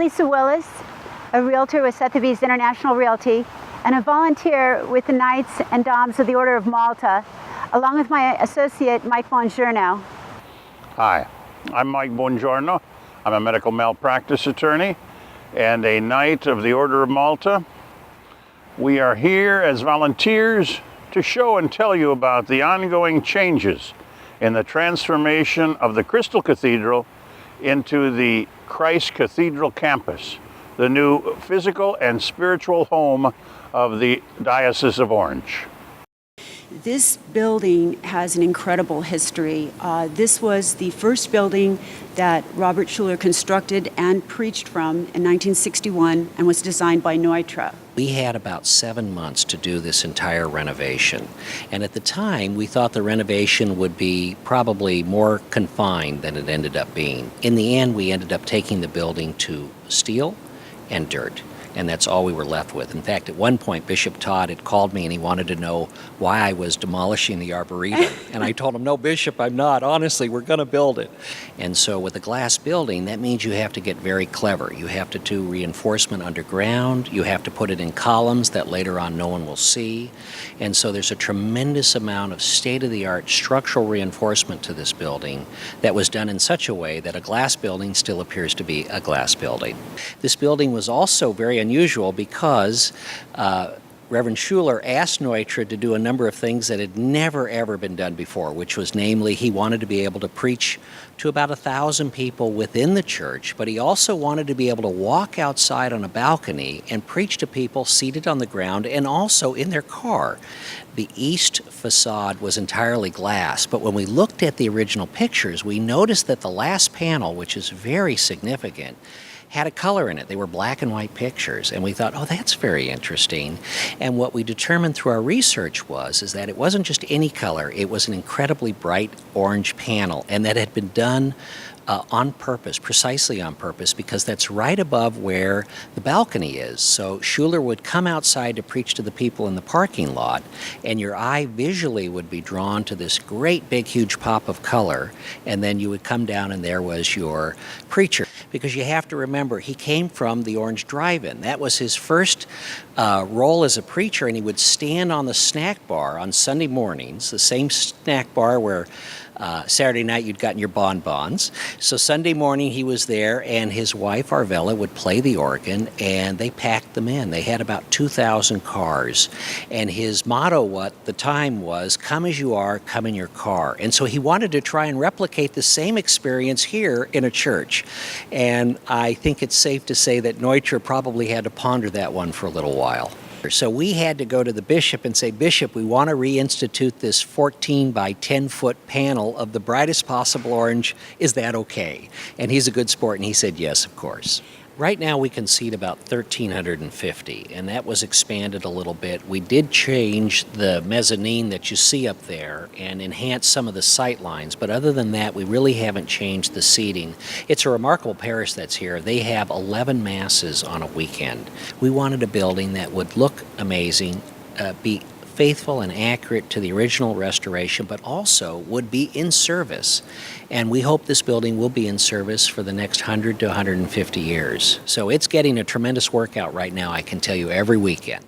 Lisa Willis, a realtor with Sotheby's International Realty, and a volunteer with the Knights and Dames of the Order of Malta, along with my associate, Mike Bongiorno. Hi, I'm Mike Bongiorno. I'm a medical malpractice attorney and a Knight of the Order of Malta. We are here as volunteers to show and tell you about the ongoing changes in the transformation of the Crystal Cathedral into the Christ Cathedral campus, the new physical and spiritual home of the Diocese of Orange. This building has an incredible history. This was the first building that Robert Schuller constructed and preached from in 1961 and was designed by Neutra. We had about 7 months to do this entire renovation. And at the time, we thought the renovation would be probably more confined than it ended up being. In the end, we ended up taking the building to steel and dirt. And that's all we were left with. In fact, at one point, Bishop Todd had called me and he wanted to know why I was demolishing the Arboretum. And I told him, no, Bishop, I'm not. Honestly, we're going to build it. And so with a glass building, that means you have to get very clever. You have to do reinforcement underground. You have to put it in columns that later on no one will see. And so there's a tremendous amount of state-of-the-art structural reinforcement to this building that was done in such a way that a glass building still appears to be a glass building. This building was also very unusual because Reverend Schuller asked Neutra to do a number of things that had never ever been done before, which was namely he wanted to be able to preach to about 1,000 people within the church, but he also wanted to be able to walk outside on a balcony and preach to people seated on the ground and also in their car. The east facade was entirely glass, but when we looked at the original pictures, we noticed that the last panel, which is very significant, had a color in it. They were black and white pictures, and we thought, oh, that's very interesting. And what we determined through our research is that it wasn't just any color, it was an incredibly bright orange panel, and that had been done on purpose, precisely on purpose, because that's right above where the balcony is. So Schuller would come outside to preach to the people in the parking lot, and your eye visually would be drawn to this great big huge pop of color, and then you would come down and there was your preacher. Because you have to remember, he came from the Orange Drive-In. That was his first role as a preacher, and he would stand on the snack bar on Sunday mornings, the same snack bar where Saturday night you'd gotten your bonbons. So Sunday morning he was there, and his wife Arvella would play the organ, and they packed them in. They had about 2,000 cars, and his motto at the time was, come as you are, come in your car. And so he wanted to try and replicate the same experience here in a church. And I think it's safe to say that Neutra probably had to ponder that one for a little while. So we had to go to the bishop and say, Bishop, we want to reinstitute this 14 by 10 foot panel of the brightest possible orange. Is that okay? And he's a good sport, and he said yes, of course. Right now we can seat about 1,350, and that was expanded a little bit. We did change the mezzanine that you see up there and enhance some of the sight lines, but other than that, we really haven't changed the seating. It's a remarkable parish that's here. They have 11 masses on a weekend. We wanted a building that would look amazing, be faithful and accurate to the original restoration, but also would be in service. And we hope this building will be in service for the next 100 to 150 years. So it's getting a tremendous workout right now, I can tell you, every weekend.